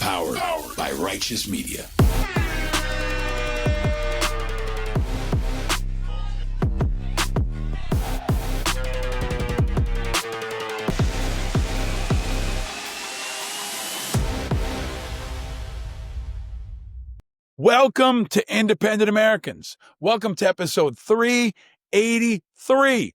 Powered by Righteous Media. Welcome to Independent Americans. Welcome to episode 383.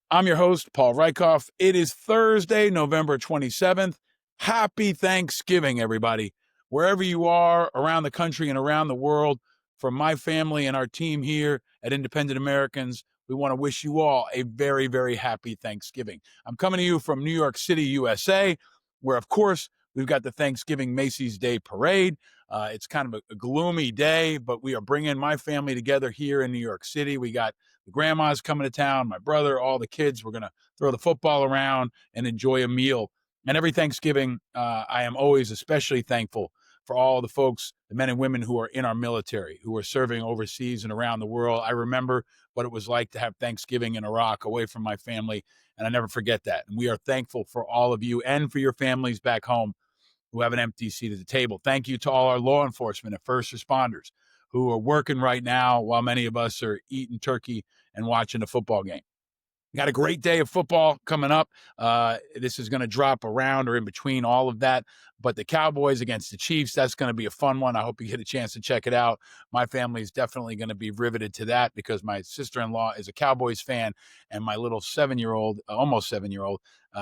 I'm your host, Paul Rieckhoff. It is Thursday, November 27th. Happy Thanksgiving, everybody. Wherever you are around the country and around the world, from my family and our team here at Independent Americans, we want to wish you all a very, very happy Thanksgiving. I'm coming to you from New York City, USA, where, of course, we've got the Thanksgiving Macy's Day Parade. It's kind of a gloomy day, but we are bringing my family together here in New York City. We got the grandmas coming to town, my brother, all the kids. We're going to throw the football around and enjoy a meal. And every Thanksgiving, I am always especially thankful for all the folks, the men and women who are in our military, who are serving overseas and around the world. I remember what it was like to have Thanksgiving in Iraq away from my family, and I never forget that. And we are thankful for all of you and for your families back home who have an empty seat at the table. Thank you to all our law enforcement and first responders who are working right now while many of us are eating turkey and watching a football game. Got a great day of football coming up. This is going to drop around or in between all of that. But the Cowboys against the Chiefs, that's going to be a fun one. I hope you get a chance to check it out. My family is definitely going to be riveted to that because my sister-in-law is a Cowboys fan and my little 7-year-old, almost 7-year-old,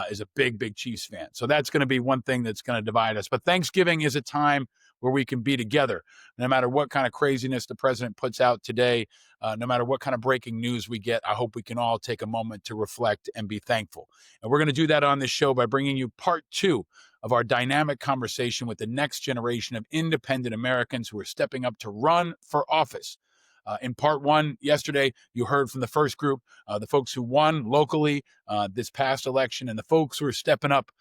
is a big, big Chiefs fan. So that's going to be one thing that's going to divide us. But Thanksgiving is a time where we can be together. No matter what kind of craziness the president puts out today, no matter what kind of breaking news we get, I hope we can all take a moment to reflect and be thankful. And we're going to do that on this show by bringing you part 2 of our dynamic conversation with the next generation of independent Americans who are stepping up to run for office. In part 1, yesterday, you heard from the first group, the folks who won locally this past election and the folks who are stepping up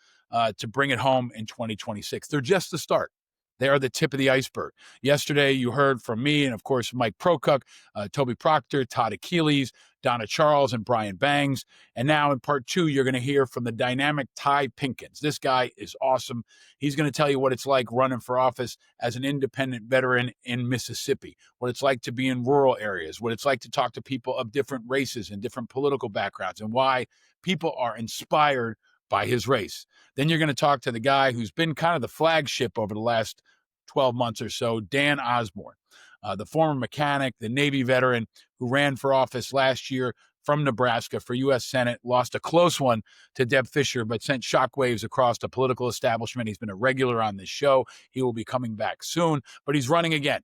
to bring it home in 2026. They're just the start. They are the tip of the iceberg. Yesterday, you heard from me and, of course, Mike Prokuk, Toby Proctor, Todd Achilles, Donna Charles, and Brian Bangs. And now in part 2, you're going to hear from the dynamic Ty Pinkins. This guy is awesome. He's going to tell you what it's like running for office as an independent veteran in Mississippi, what it's like to be in rural areas, what it's like to talk to people of different races and different political backgrounds, and why people are inspired by his race. Then you're going to talk to the guy who's been kind of the flagship over the last 12 months or so, Dan Osborn, the former mechanic, the Navy veteran who ran for office last year from Nebraska for U.S. Senate, lost a close one to Deb Fischer, but sent shockwaves across the political establishment. He's been a regular on this show. He will be coming back soon, but he's running again.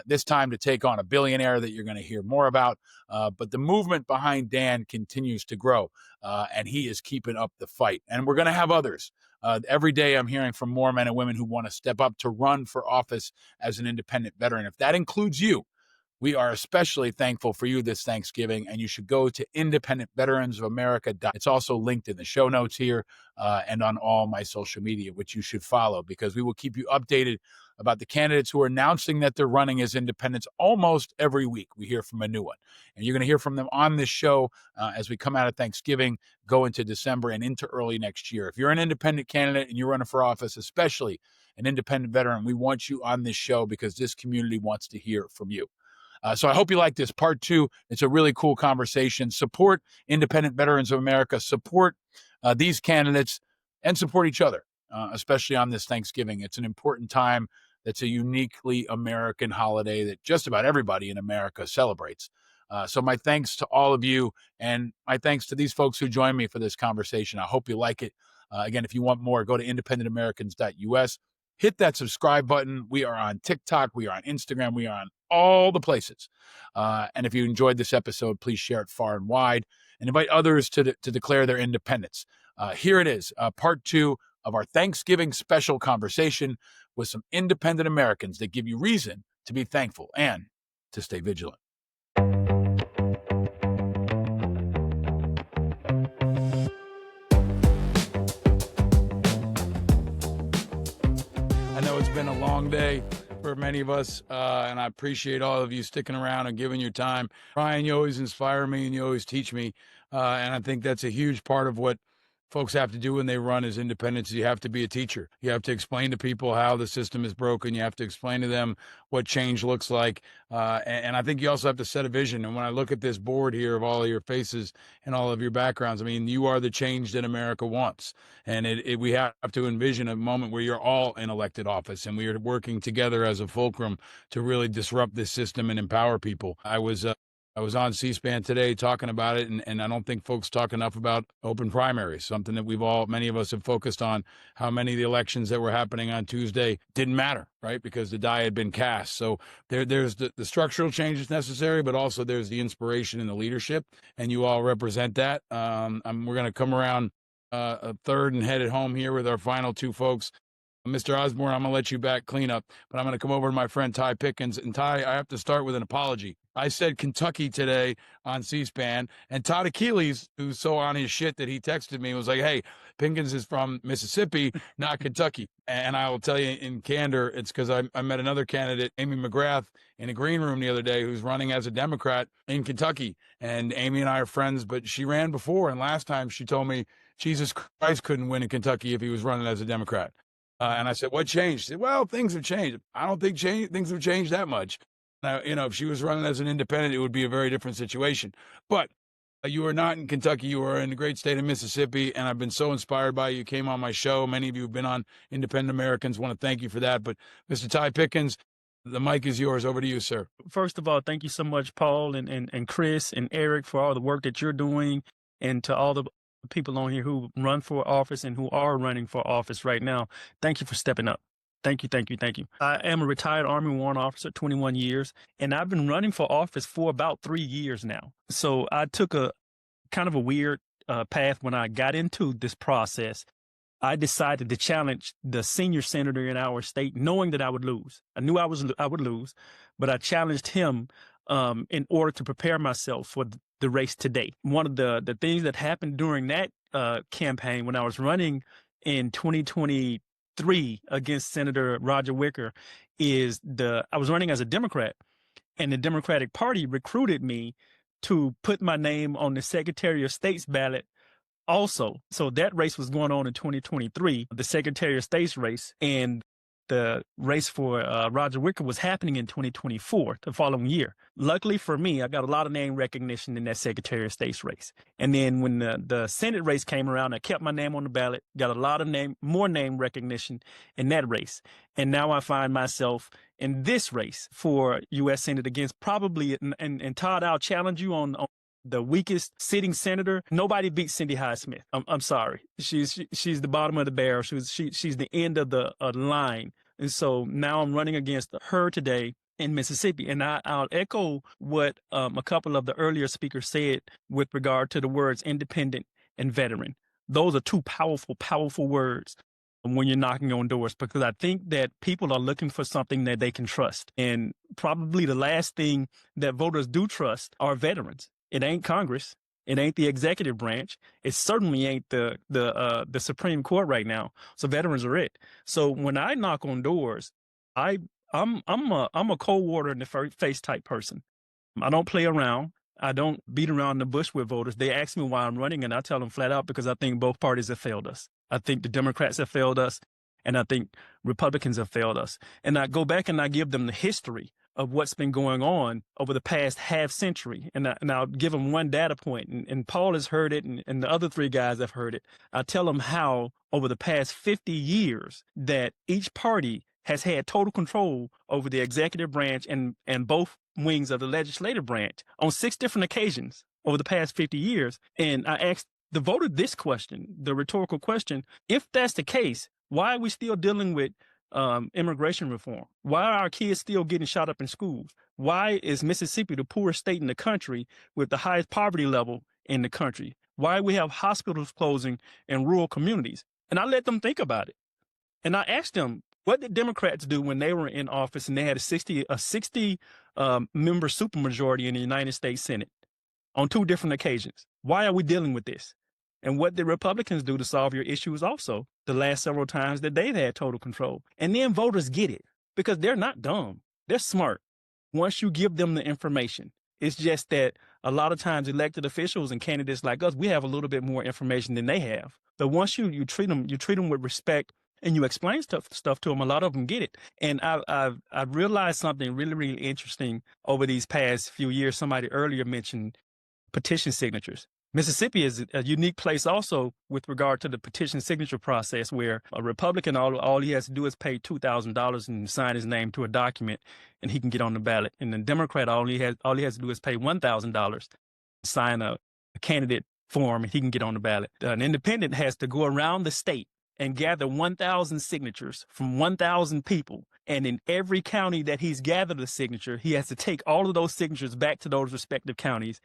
This time to take on a billionaire that you're going to hear more about. But the movement behind Dan continues to grow, and he is keeping up the fight. And we're going to have others. Every day I'm hearing from more men and women who want to step up to run for office as an independent veteran. If that includes you, we are especially thankful for you this Thanksgiving, and you should go to independentveteransofamerica. It's also linked in the show notes here and on all my social media, which you should follow because we will keep you updated about the candidates who are announcing that they're running as independents almost every week. We hear from a new one, and you're going to hear from them on this show as we come out of Thanksgiving, go into December and into early next year. If you're an independent candidate and you're running for office, especially an independent veteran, we want you on this show because this community wants to hear from you. So I hope you like this part 2. It's a really cool conversation. Support Independent Veterans of America, support these candidates, and support each other, especially on this Thanksgiving. It's an important time. That's a uniquely American holiday that just about everybody in America celebrates. So my thanks to all of you, and my thanks to these folks who joined me for this conversation. I hope you like it. Again, if you want more, go to independentamericans.us. Hit that subscribe button. We are on TikTok. We are on Instagram. We are on all the places. And if you enjoyed this episode, please share it far and wide and invite others to declare their independence. Here it is, part 2 of our Thanksgiving special conversation with some independent Americans that give you reason to be thankful and to stay vigilant. I know it's been a long day for many of us, and I appreciate all of you sticking around and giving your time. Ryan, you always inspire me and you always teach me, and I think that's a huge part of what folks have to do when they run as independents. You have to be a teacher. You have to explain to people how the system is broken. You have to explain to them what change looks like. And I think you also have to set a vision. And when I look at this board here of all of your faces and all of your backgrounds, I mean, you are the change that America wants. And we have to envision a moment where you're all in elected office and we are working together as a fulcrum to really disrupt this system and empower people. I was on C-SPAN today talking about it, and I don't think folks talk enough about open primaries, something that many of us have focused on, how many of the elections that were happening on Tuesday didn't matter, right? Because the die had been cast. So there's the structural changes necessary, but also there's the inspiration and the leadership, and you all represent that. We're going to come around a third and head it home here with our final two folks. Mr. Osborn, I'm going to let you back clean up, but I'm going to come over to my friend Ty Pinkins. And Ty, I have to start with an apology. I said Kentucky today on C-SPAN, and Todd Achilles, who's so on his shit that he texted me, was like, hey, Pinkins is from Mississippi, not Kentucky. And I will tell you in candor, it's because I met another candidate, Amy McGrath, in a green room the other day, who's running as a Democrat in Kentucky. And Amy and I are friends, but she ran before, and last time she told me Jesus Christ couldn't win in Kentucky if he was running as a Democrat. And I said, what changed? She said, well, things have changed. I don't think things have changed that much. Now, if she was running as an independent, it would be a very different situation. But you are not in Kentucky. You are in the great state of Mississippi, and I've been so inspired by you. You came on my show. Many of you have been on Independent Americans. Want to thank you for that. But Mr. Ty Pinkins, the mic is yours. Over to you, sir. First of all, thank you so much, Paul and Chris and Eric, for all the work that you're doing, and to all the people on here who run for office and who are running for office right now. Thank you for stepping up. Thank you, thank you, thank you. I am a retired Army warrant officer, 21 years, and I've been running for office for about 3 years now. So I took a kind of a weird path when I got into this process. I decided to challenge the senior senator in our state, knowing that I would lose. I knew I would lose, but I challenged him in order to prepare myself for the race today. One of the things that happened during that campaign when I was running in 2023 against Senator Roger Wicker is I was running as a Democrat, and the Democratic Party recruited me to put my name on the Secretary of State's ballot also. So that race was going on in 2023, the Secretary of State's race, and the race for Roger Wicker was happening in 2024, the following year. Luckily for me, I got a lot of name recognition in that Secretary of State's race. And then when the Senate race came around, I kept my name on the ballot, got a lot of more name recognition in that race. And now I find myself in this race for U.S. Senate against probably, and Todd, I'll challenge you on the weakest sitting senator. Nobody beats Cindy Hyde-Smith. I'm sorry. She's the bottom of the barrel. She's the end of the line. And so now I'm running against her today in Mississippi. And I'll echo what a couple of the earlier speakers said with regard to the words independent and veteran. Those are two powerful, powerful words when you're knocking on doors, because I think that people are looking for something that they can trust. And probably the last thing that voters do trust are veterans. It ain't Congress. It ain't the executive branch. It certainly ain't the Supreme Court right now. So veterans are it. So when I knock on doors, I'm a cold water in the face type person. I don't play around. I don't beat around the bush with voters. They ask me why I'm running, and I tell them flat out because I think both parties have failed us. I think the Democrats have failed us, and I think Republicans have failed us. And I go back and I give them the history of what's been going on over the past half century. And I'll give them one data point, and Paul has heard it, and the other three guys have heard it. I tell them how over the past 50 years that each party has had total control over the executive branch and both wings of the legislative branch on 6 different occasions over the past 50 years. And I asked the voter this question, the rhetorical question: if that's the case, why are we still dealing with immigration reform? Why are our kids still getting shot up in schools? Why is Mississippi the poorest state in the country with the highest poverty level in the country? Why we have hospitals closing in rural communities? And I let them think about it. And I asked them, what did Democrats do when they were in office and they had a 60 member supermajority in the United States Senate on 2 different occasions? Why are we dealing with this? And what did Republicans do to solve your issues also the last several times that they've had total control? And then voters get it because they're not dumb. They're smart once you give them the information. It's just that a lot of times elected officials and candidates like us, we have a little bit more information than they have. But once you treat them with respect and you explain stuff to them, a lot of them get it. And I've realized something really, really interesting over these past few years. Somebody earlier mentioned petition signatures. Mississippi is a unique place also with regard to the petition signature process, where a Republican, all he has to do is pay $2,000 and sign his name to a document, and he can get on the ballot. And the Democrat, all he has to do is pay $1,000, sign a candidate form, and he can get on the ballot. An independent has to go around the state and gather 1,000 signatures from 1,000 people. And in every county that he's gathered a signature, he has to take all of those signatures back to those respective counties,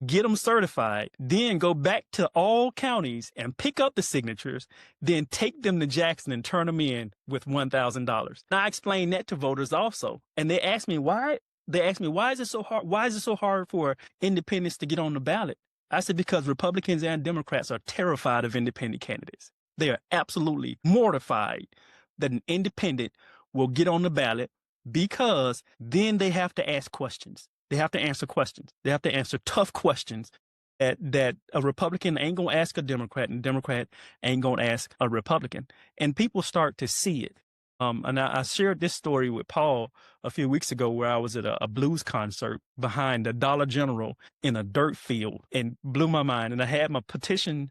get them certified, then go back to all counties and pick up the signatures, then take them to Jackson and turn them in with $1,000. Now, I explain that to voters also. And they ask me why. They ask me, why is it so hard? Why is it so hard for independents to get on the ballot? I said, because Republicans and Democrats are terrified of independent candidates. They are absolutely mortified that an independent will get on the ballot, because then they have to ask questions. They have to answer questions. They have to answer tough questions that a Republican ain't going to ask a Democrat, and a Democrat ain't going to ask a Republican. And people start to see it. And I shared this story with Paul a few weeks ago, where I was at a blues concert behind the Dollar General in a dirt field, and blew my mind. And I had my petition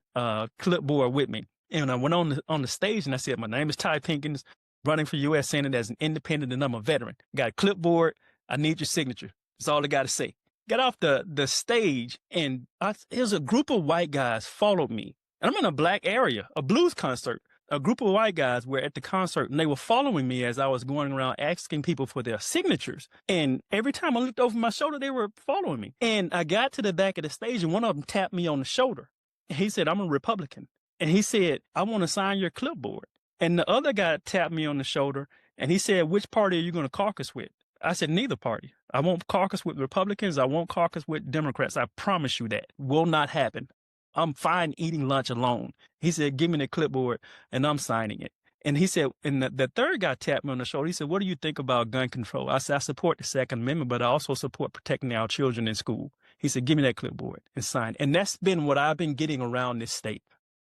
clipboard with me. And I went on the stage and I said, my name is Ty Pinkins, running for U.S. Senate as an independent, and I'm a veteran. Got a clipboard. I need your signature. That's all I got to say. Got off the stage, and there's a group of white guys followed me. And I'm in a black area, a blues concert. A group of white guys were at the concert, and they were following me as I was going around asking people for their signatures. And every time I looked over my shoulder, they were following me. And I got to the back of the stage, and one of them tapped me on the shoulder. And he said, I'm a Republican. And he said, I want to sign your clipboard. And the other guy tapped me on the shoulder, and he said, which party are you going to caucus with? I said, neither party. I won't caucus with Republicans. I won't caucus with Democrats. I promise you that will not happen. I'm fine eating lunch alone. He said, give me the clipboard, and I'm signing it. And he said, and the third guy tapped me on the shoulder. He said, what do you think about gun control? I said, I support the Second Amendment, but I also support protecting our children in school. He said, give me that clipboard and sign. And that's been what I've been getting around this state.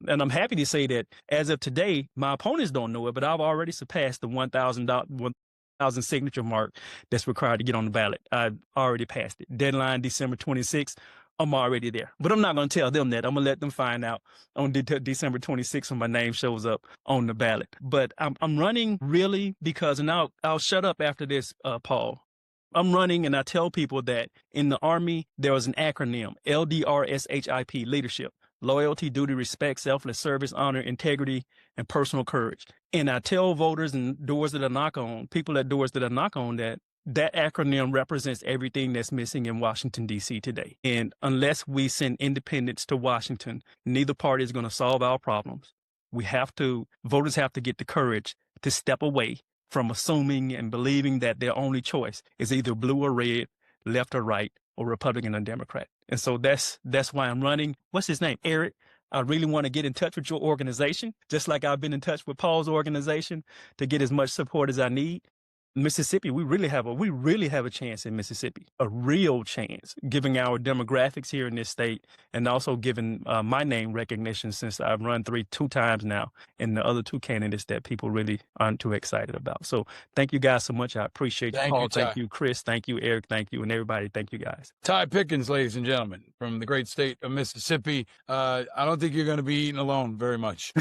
And I'm happy to say that as of today, my opponents don't know it, but I've already surpassed the 1,000 signature mark that's required to get on the ballot. I've already passed it. Deadline December 26th. I'm already there. But I'm not going to tell them that. I'm going to let them find out on December 26th when my name shows up on the ballot. But I'm running really because, and I'll shut up after this, Paul. I'm running, and I tell people that in the Army, there was an acronym, LDRSHIP, leadership: loyalty, duty, respect, selfless service, honor, integrity, and personal courage. And I tell voters and doors that I knock on, people at doors that I knock on, that acronym represents everything that's missing in Washington, D.C. today. And unless we send independents to Washington, neither party is going to solve our problems. Voters have to get the courage to step away from assuming and believing that their only choice is either blue or red, left or right, or Republican or Democrat. And so that's why I'm running. What's his name? Eric. I really want to get in touch with your organization, just like I've been in touch with Paul's organization, to get as much support as I need. Mississippi, we really have a chance in Mississippi, a real chance, given our demographics here in this state, and also given my name recognition, since I've run two times now, and the other two candidates that people really aren't too excited about. So thank you guys so much. I appreciate you, Paul. Thank you, Chris. Thank you, Eric. Thank you, and everybody. Thank you, guys. Ty Pinkins, ladies and gentlemen, from the great state of Mississippi. I don't think you're going to be eating alone very much,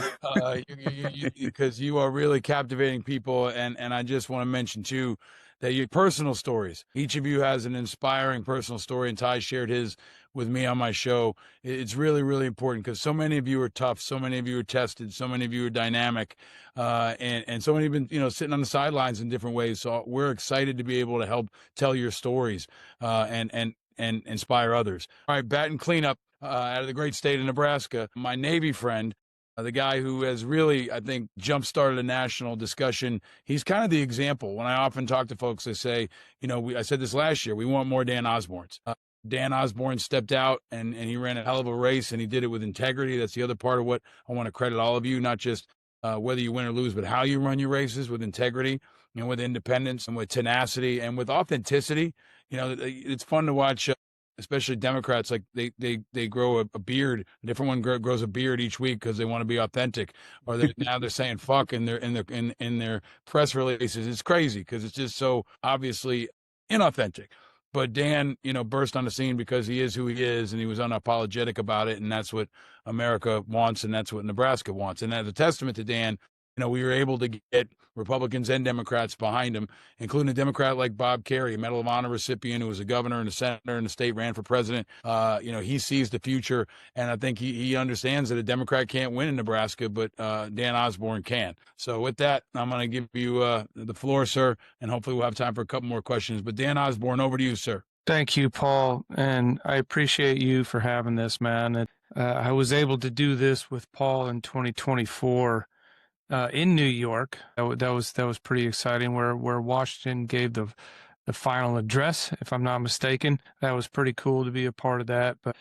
because you are really captivating people, and I just want to mention too that your personal stories, each of you has an inspiring personal story, and Ty shared his with me on my show. It's really, really important, because so many of you are tough, so many of you are tested, so many of you are dynamic, and so many have been, sitting on the sidelines in different ways. So we're excited to be able to help tell your stories, and inspire others. All right, bat and cleanup out of the great state of Nebraska. My Navy friend, the guy who has really, I think, jump-started a national discussion. He's kind of the example. When I often talk to folks, I say, I said this last year, we want more Dan Osborns. Dan Osborn stepped out and he ran a hell of a race, and he did it with integrity. That's the other part of what I want to credit all of you, not just whether you win or lose, but how you run your races with integrity, with independence and with tenacity and with authenticity. It's fun to watch especially Democrats, like they grow a beard. A different one grows a beard each week because they want to be authentic, or now they're saying fuck in their press releases. It's crazy because it's just so obviously inauthentic. But Dan, burst on the scene because he is who he is, and he was unapologetic about it, and that's what America wants, and that's what Nebraska wants. And as a testament to Dan, we were able to get Republicans and Democrats behind him, including a Democrat like Bob Kerrey, a Medal of Honor recipient who was a governor and a senator in the state, ran for president. He sees the future, and I think he understands that a Democrat can't win in Nebraska, but Dan Osborn can. So with that, I'm going to give you the floor, sir, and hopefully we'll have time for a couple more questions. But Dan Osborn, over to you, sir. Thank you, Paul, and I appreciate you for having this, man. I was able to do this with Paul in 2024. In New York. That was pretty exciting. Where Washington gave the final address, if I'm not mistaken. That was pretty cool to be a part of that. But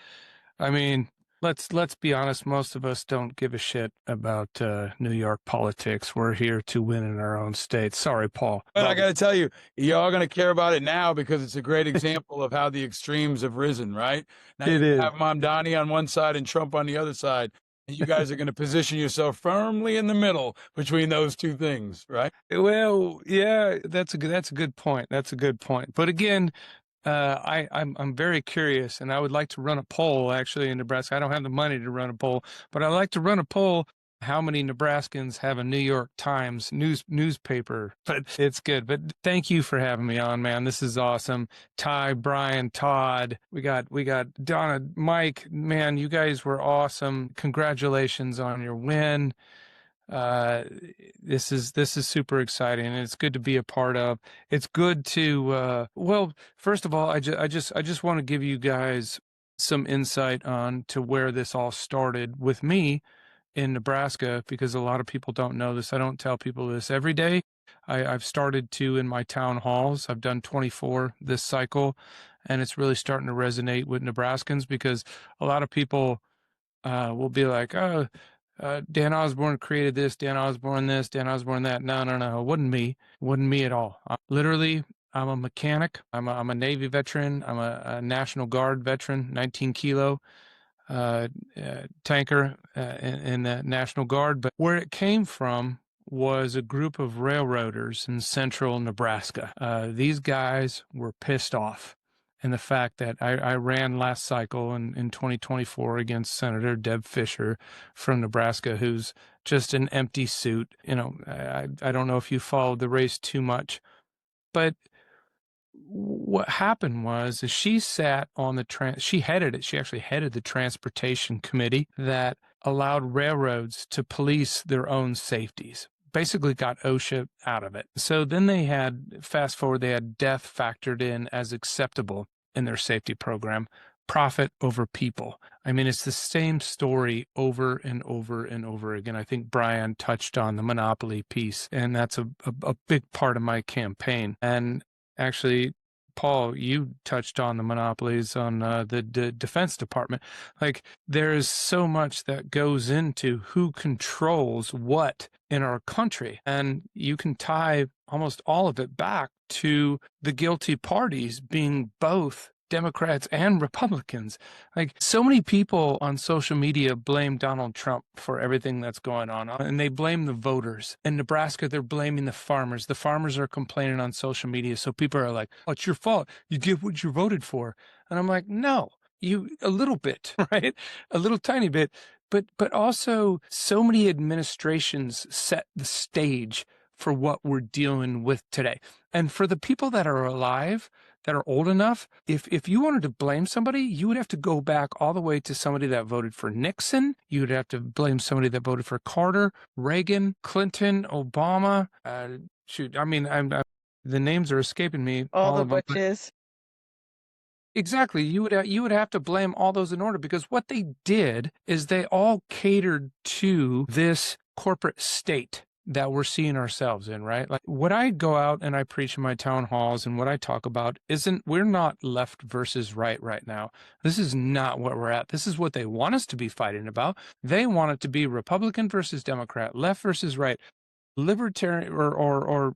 I mean, let's be honest. Most of us don't give a shit about New York politics. We're here to win in our own state. Sorry, Paul. But I got to tell you, y'all going to care about it now because it's a great example of how the extremes have risen. Right now, you have Mamdani on one side and Trump on the other side. You guys are going to position yourself firmly in the middle between those two things, right? Well, yeah, that's a good point. That's a good point. But again, I'm very curious, and I would like to run a poll actually in Nebraska. I don't have the money to run a poll, but I'd like to run a poll. How many Nebraskans have a New York Times newspaper? But it's good. But thank you for having me on, man. This is awesome. Ty, Brian, Todd, we got Donna, Mike. Man, you guys were awesome. Congratulations on your win. This is super exciting, and it's good to be a part of. It's good to well, first of all, I just want to give you guys some insight on to where this all started with me in Nebraska, because a lot of people don't know this. I don't tell people this every day. I've started to in my town halls. I've done 24 this cycle, and it's really starting to resonate with Nebraskans because a lot of people will be like, oh, Dan Osborn created this, Dan Osborn this, Dan Osborn that. No, it wasn't me. It wasn't me at all. Literally, I'm a mechanic. I'm a Navy veteran. I'm a National Guard veteran, 19 kilo. Tanker in the National Guard. But where it came from was a group of railroaders in central Nebraska. These guys were pissed off. And the fact that I ran last cycle in 2024 against Senator Deb Fisher from Nebraska, who's just an empty suit. I don't know if you followed the race too much, but what happened was she sat on she actually headed the transportation committee that allowed railroads to police their own safeties, basically got OSHA out of it. So then they had death factored in as acceptable in their safety program, profit over people. I mean, it's the same story over and over and over again. I think Brian touched on the monopoly piece, and that's a big part of my campaign. And actually, Paul, you touched on the monopolies on the Defense Department. Like, there's so much that goes into who controls what in our country. And you can tie almost all of it back to the guilty parties being both Democrats and Republicans. Like, so many people on social media blame Donald Trump for everything that's going on, and they blame the voters. In Nebraska, they're blaming the farmers. The farmers are complaining on social media, so people are like, oh, it's your fault. You get what you voted for. And I'm like, no, a little bit, right? A little tiny bit. But also, so many administrations set the stage for what we're dealing with today. And for the people that are alive, that are old enough, if you wanted to blame somebody, you would have to go back all the way to somebody that voted for Nixon. You would have to blame somebody that voted for Carter, Reagan, Clinton, Obama. The names are escaping me. All the Bushes. Exactly. You would have to blame all those in order, because what they did is they all catered to this corporate state that we're seeing ourselves in, right? Like, what I go out and I preach in my town halls and what I talk about we're not left versus right now. This is not what we're at. This is what they want us to be fighting about. They want it to be Republican versus Democrat, left versus right, libertarian or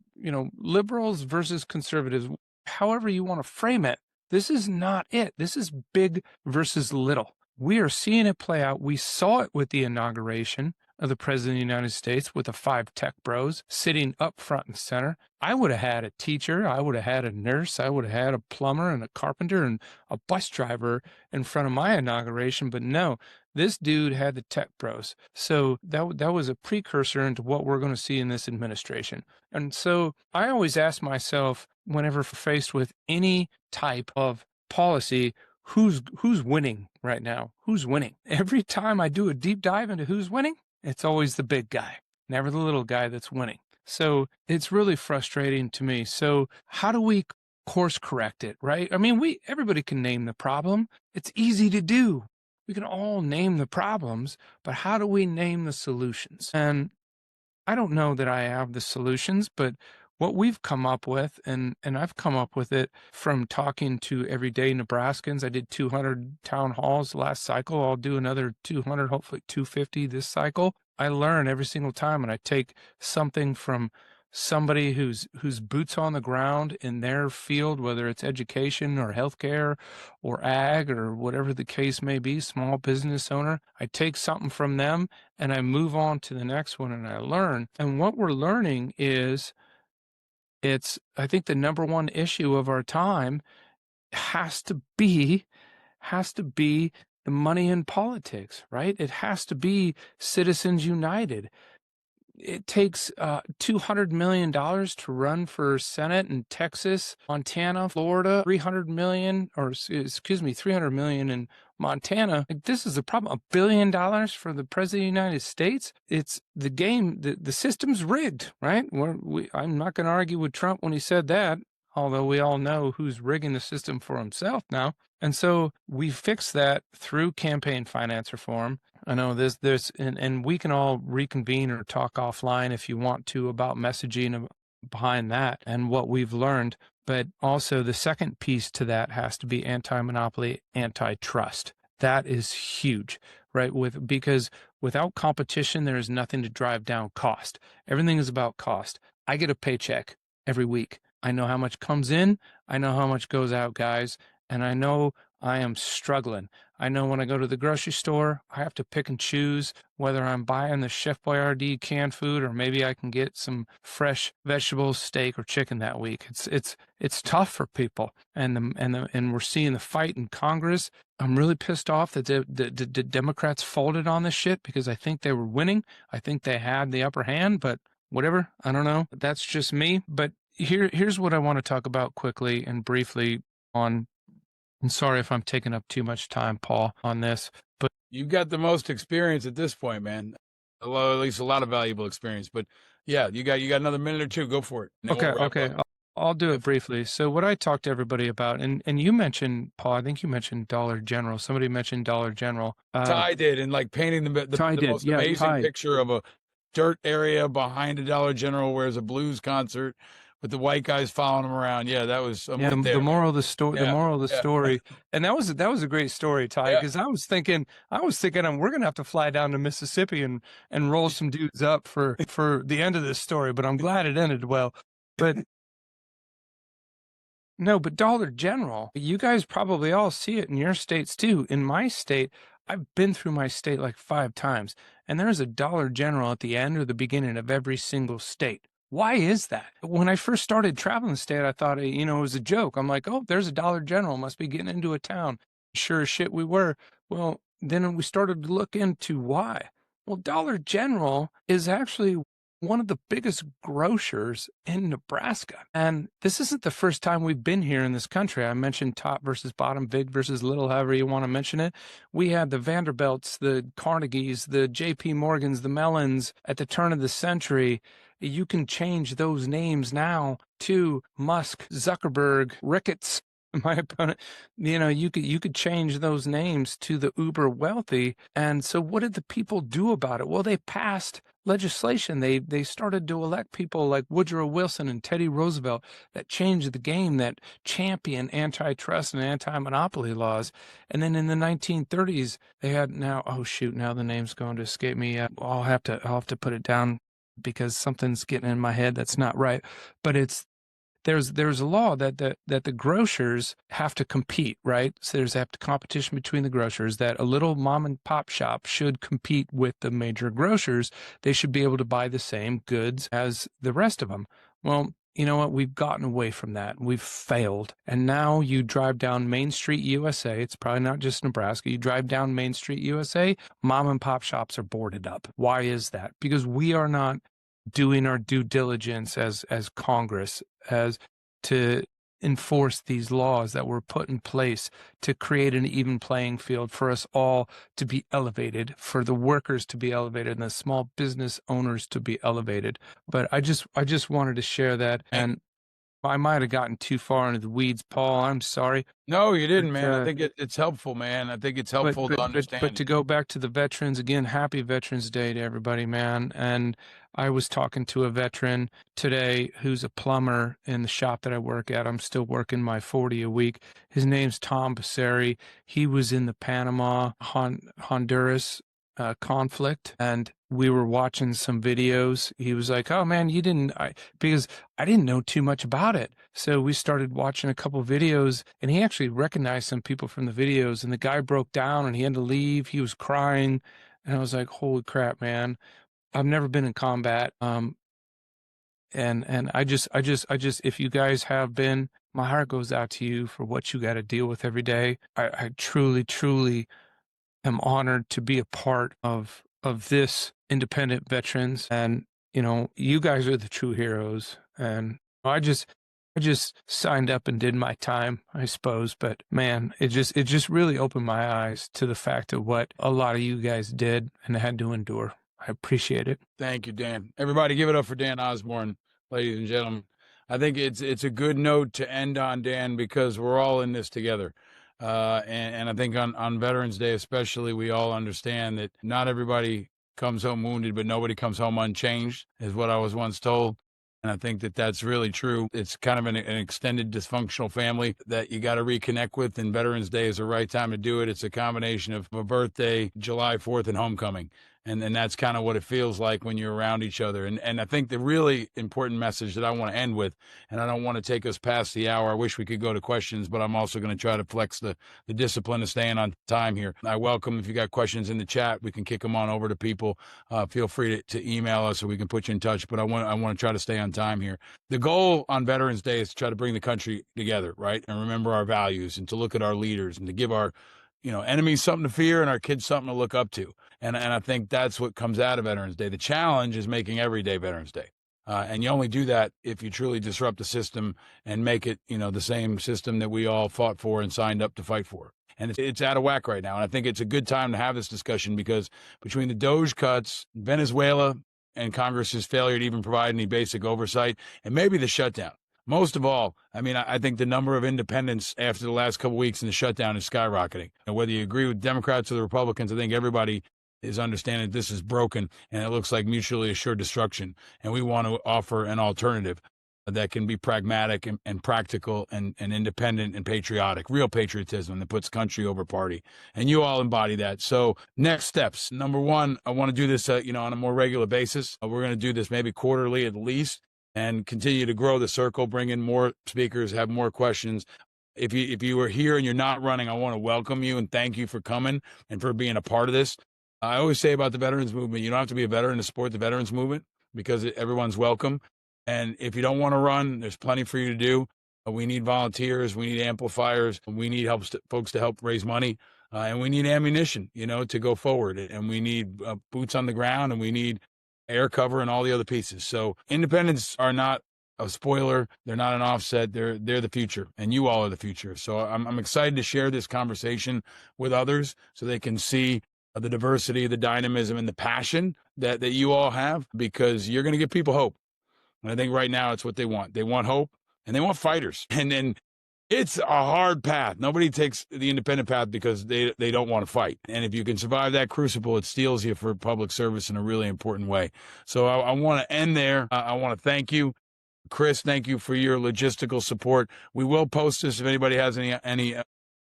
liberals versus conservatives, however you want to frame it. This is not it. This is big versus little. We are seeing it play out. We saw it with the inauguration of the President of the United States with the 5 tech bros sitting up front and center. I would have had a teacher, I would have had a nurse, I would have had a plumber and a carpenter and a bus driver in front of my inauguration, but no, this dude had the tech bros. So that was a precursor into what we're going to see in this administration. And so I always ask myself, whenever faced with any type of policy, who's winning right now? Who's winning? Every time I do a deep dive into who's winning, it's always the big guy, never the little guy that's winning. So it's really frustrating to me. So how do we course correct it, right? I mean, everybody can name the problem. It's easy to do. We can all name the problems, but how do we name the solutions? And I don't know that I have the solutions, but what we've come up with, and I've come up with it from talking to everyday Nebraskans. I did 200 town halls last cycle. I'll do another 200, hopefully 250 this cycle. I learn every single time, and I take something from somebody who's boots on the ground in their field, whether it's education or healthcare or ag or whatever the case may be, small business owner. I take something from them and I move on to the next one and I learn. And what we're learning is, I think the number one issue of our time has to be the money in politics, right? It has to be Citizens United. It takes $200 million to run for Senate in Texas, Montana, Florida, $300 million in Montana. Like, this is the problem. $1 billion for the President of the United States. It's the game. The system's rigged, right? I'm not going to argue with Trump when he said that, although we all know who's rigging the system for himself now. And so we fix that through campaign finance reform. I know and we can all reconvene or talk offline if you want to about messaging behind that and what we've learned. But also the second piece to that has to be anti-monopoly, antitrust. That is huge, right? Because without competition, there is nothing to drive down cost. Everything is about cost. I get a paycheck every week. I know how much comes in. I know how much goes out, guys. And I know I am struggling. I know when I go to the grocery store, I have to pick and choose whether I'm buying the Chef Boyardee canned food or maybe I can get some fresh vegetables, steak, or chicken that week. It's tough for people, and we're seeing the fight in Congress. I'm really pissed off that the Democrats folded on this shit because I think they were winning. I think they had the upper hand, but whatever. I don't know. That's just me. But here's what I want to talk about quickly and briefly on. I'm sorry if I'm taking up too much time, Paul, on this, but You've got the most experience at this point, man. Well, at least a lot of valuable experience. But yeah, you got another minute or two. Go for it. Okay. I'll do it briefly. So what I talked to everybody about, and you mentioned, Paul, I think you mentioned Dollar General. Somebody mentioned Dollar General. Ty did, and like painting the most amazing picture of a dirt area behind a Dollar General where there's a blues concert with the white guys following him around. Yeah, that was the moral of the story. The moral of the story, and that was a great story, Ty. Because I was thinking, we're gonna have to fly down to Mississippi and roll some dudes up for the end of this story. But I'm glad it ended well. But no, but Dollar General, you guys probably all see it in your states too. In my state, I've been through my state like 5 times, and there's a Dollar General at the end or the beginning of every single state. Why is that? When I first started traveling the state, I thought, it was a joke. I'm like, oh, there's a Dollar General, must be getting into a town. Sure as shit we were. Well, then we started to look into why. Well, Dollar General is actually one of the biggest grocers in Nebraska. And this isn't the first time we've been here in this country. I mentioned top versus bottom, big versus little, however you want to mention it. We had the Vanderbilts, the Carnegies, the JP Morgans, the Mellons at the turn of the century. You can change those names now to Musk, Zuckerberg, Ricketts, my opponent. You could change those names to the uber wealthy. And so what did the people do about it? Well, they passed legislation. They started to elect people like Woodrow Wilson and Teddy Roosevelt that changed the game, that champion antitrust and anti-monopoly laws. And then in the 1930s, they had now the name's going to escape me. I'll have to put it down because something's getting in my head that's not right. But it's there's a law that the grocers have to compete, right? So there's a competition between the grocers, that a little mom and pop shop should compete with the major grocers. They should be able to buy the same goods as the rest of them. Well, you know what? We've gotten away from that. We've failed. And now you drive down Main Street, USA. It's probably not just Nebraska. You drive down Main Street, USA, mom and pop shops are boarded up. Why is that? Because we are not doing our due diligence as Congress, as to enforce these laws that were put in place to create an even playing field for us all to be elevated, for the workers to be elevated, and the small business owners to be elevated. But I just wanted to share that, and I might have gotten too far into the weeds, Paul. I'm sorry. No, you didn't, But, man. I think it's helpful, man. I think it's helpful to understand. But to go back to the veterans again, happy Veterans Day to everybody, man. And I was talking to a veteran today who's a plumber in the shop that I work at. I'm still working my 40 a week. His name's Tom Passeri. He was in the Panama, Honduras conflict, and we were watching some videos. He was like, "Oh man, because I didn't know too much about it." So we started watching a couple videos, and he actually recognized some people from the videos, and the guy broke down and he had to leave. He was crying, and I was like, "Holy crap, man. I've never been in combat." And I just, if you guys have been, my heart goes out to you for what you got to deal with every day. I truly am honored to be a part of this independent veterans, and you guys are the true heroes. And I just signed up and did my time, I suppose, but man, it just really opened my eyes to the fact of what a lot of you guys did and had to endure. I appreciate it. Thank you, Dan. Everybody give it up for Dan Osborn, ladies and gentlemen. I think it's a good note to end on, Dan, because we're all in this together. And I think on Veterans Day especially, we all understand that not everybody comes home wounded, but nobody comes home unchanged, is what I was once told. And I think that that's really true. It's kind of an extended dysfunctional family that you got to reconnect with, and Veterans Day is the right time to do it. It's a combination of a birthday, July 4th, and homecoming. And that's kind of what it feels like when you're around each other. And I think the really important message that I want to end with, and I don't want to take us past the hour. I wish we could go to questions, but I'm also going to try to flex the discipline of staying on time here. I welcome, if you got questions in the chat, we can kick them on over to people. Feel free to email us so we can put you in touch. But I want to try to stay on time here. The goal on Veterans Day is to try to bring the country together, right? And remember our values, and to look at our leaders, and to give our enemies something to fear and our kids something to look up to. And I think that's what comes out of Veterans Day. The challenge is making every day Veterans Day. And you only do that if you truly disrupt the system and make it, the same system that we all fought for and signed up to fight for. And it's out of whack right now. And I think it's a good time to have this discussion, because between the DOJ cuts, Venezuela, and Congress's failure to even provide any basic oversight, and maybe the shutdown, most of all, I think the number of independents after the last couple of weeks in the shutdown is skyrocketing. And whether you agree with Democrats or the Republicans, I think everybody is understanding that this is broken, and it looks like mutually assured destruction. And we want to offer an alternative that can be pragmatic and practical and independent and patriotic, real patriotism that puts country over party. And you all embody that. So next steps. Number one, I want to do this, on a more regular basis. We're going to do this maybe quarterly at least, and continue to grow the circle, bring in more speakers, have more questions. If you are here and you're not running, I want to welcome you and thank you for coming and for being a part of this. I always say about the veterans movement, you don't have to be a veteran to support the veterans movement, because everyone's welcome. And if you don't want to run, there's plenty for you to do. We need volunteers. We need amplifiers. We need folks to help raise money. And we need ammunition, to go forward. And we need boots on the ground, and we need air cover and all the other pieces. So independents are not a spoiler. They're not an offset. They're the future, and you all are the future. So I'm excited to share this conversation with others so they can see the diversity, the dynamism, and the passion that you all have, because you're going to give people hope. And I think right now it's what they want. They want hope, and they want fighters. And then it's a hard path. Nobody takes the independent path because they don't want to fight. And if you can survive that crucible, it steels you for public service in a really important way. So I want to end there. I want to thank you. Chris, thank you for your logistical support. We will post this. If anybody has any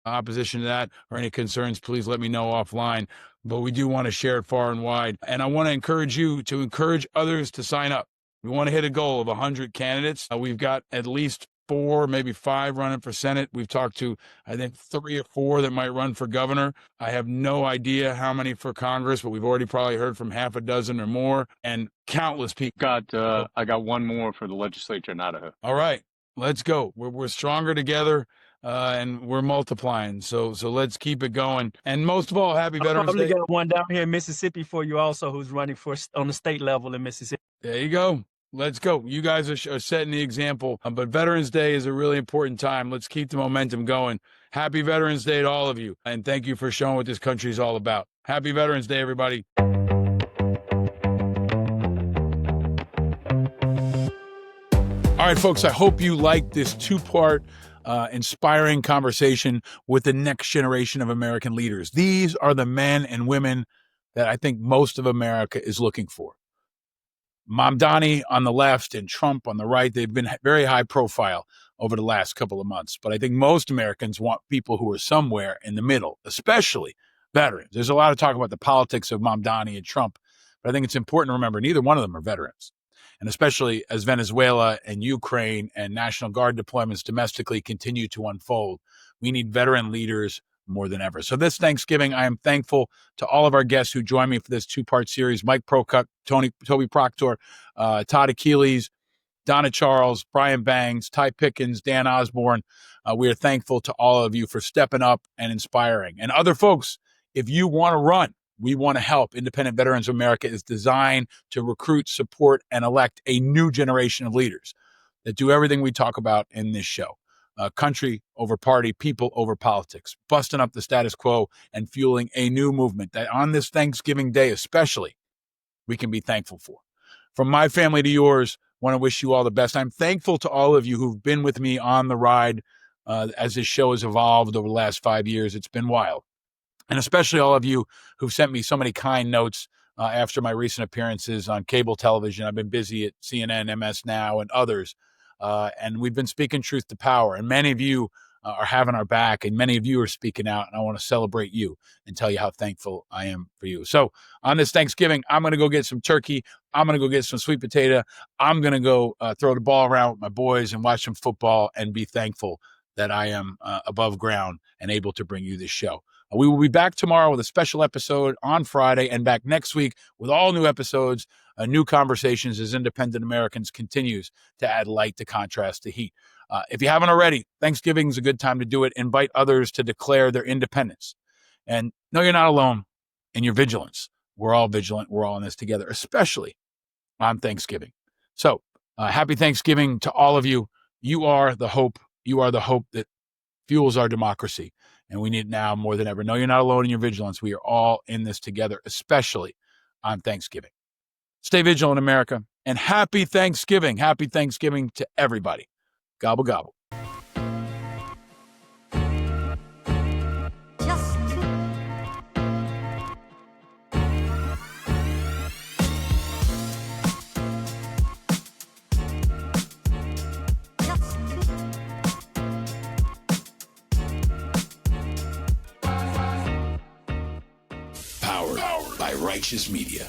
opposition to that or any concerns, please let me know offline. But we do want to share it far and wide. And I want to encourage you to encourage others to sign up. We want to hit a goal of 100 candidates. We've got at least 4, maybe 5 running for Senate. We've talked to, I think, 3 or 4 that might run for governor. I have no idea how many for Congress, but we've already probably heard from half a dozen or more, and countless people. I got one more for the legislature in Idaho. All right, let's go. We're stronger together, and we're multiplying. So let's keep it going. And most of all, happy Veterans probably Day. got one down here in Mississippi for you also, who's running for on the state level in Mississippi. There you go. Let's go. You guys are setting the example. But Veterans Day is a really important time. Let's keep the momentum going. Happy Veterans Day to all of you. And thank you for showing what this country is all about. Happy Veterans Day, everybody. All right, folks, I hope you liked this 2-part inspiring conversation with the next generation of American leaders. These are the men and women that I think most of America is looking for. Mamdani on the left and Trump on the right, they've been very high profile over the last couple of months. But I think most Americans want people who are somewhere in the middle, especially veterans. There's a lot of talk about the politics of Mamdani and Trump, but I think it's important to remember neither one of them are veterans. And especially as Venezuela and Ukraine and National Guard deployments domestically continue to unfold, we need veteran leaders more than ever. So this Thanksgiving, I am thankful to all of our guests who joined me for this 2-part series: Mike Procuck, Toby Proctor, Todd Achilles, Donna Charles, Brian Bangs, Ty Pinkins, Dan Osborn. We are thankful to all of you for stepping up and inspiring. And other folks, if you want to run, we want to help. Independent Veterans of America is designed to recruit, support, and elect a new generation of leaders that do everything we talk about in this show. Country over party, people over politics, busting up the status quo and fueling a new movement that on this Thanksgiving Day especially, we can be thankful for. From my family to yours, want to wish you all the best. I'm thankful to all of you who've been with me on the ride as this show has evolved over the last 5 years. It's been wild. And especially all of you who've sent me so many kind notes after my recent appearances on cable television. I've been busy at CNN, MS Now, and others. And we've been speaking truth to power. And many of you are having our back, and many of you are speaking out. And I want to celebrate you and tell you how thankful I am for you. So on this Thanksgiving, I'm going to go get some turkey. I'm going to go get some sweet potato. I'm going to go throw the ball around with my boys and watch some football and be thankful that I am above ground and able to bring you this show. We will be back tomorrow with a special episode on Friday, and back next week with all new episodes, new conversations as Independent Americans continues to add light to contrast to heat. If you haven't already, Thanksgiving is a good time to do it. Invite others to declare their independence. And no, you're not alone in your vigilance. We're all vigilant. We're all in this together, especially on Thanksgiving. So happy Thanksgiving to all of you. You are the hope. You are the hope that fuels our democracy. And we need it now more than ever. No, you're not alone in your vigilance. We are all in this together, especially on Thanksgiving. Stay vigilant, America. And happy Thanksgiving. Happy Thanksgiving to everybody. Gobble, gobble. Powered by Righteous Media.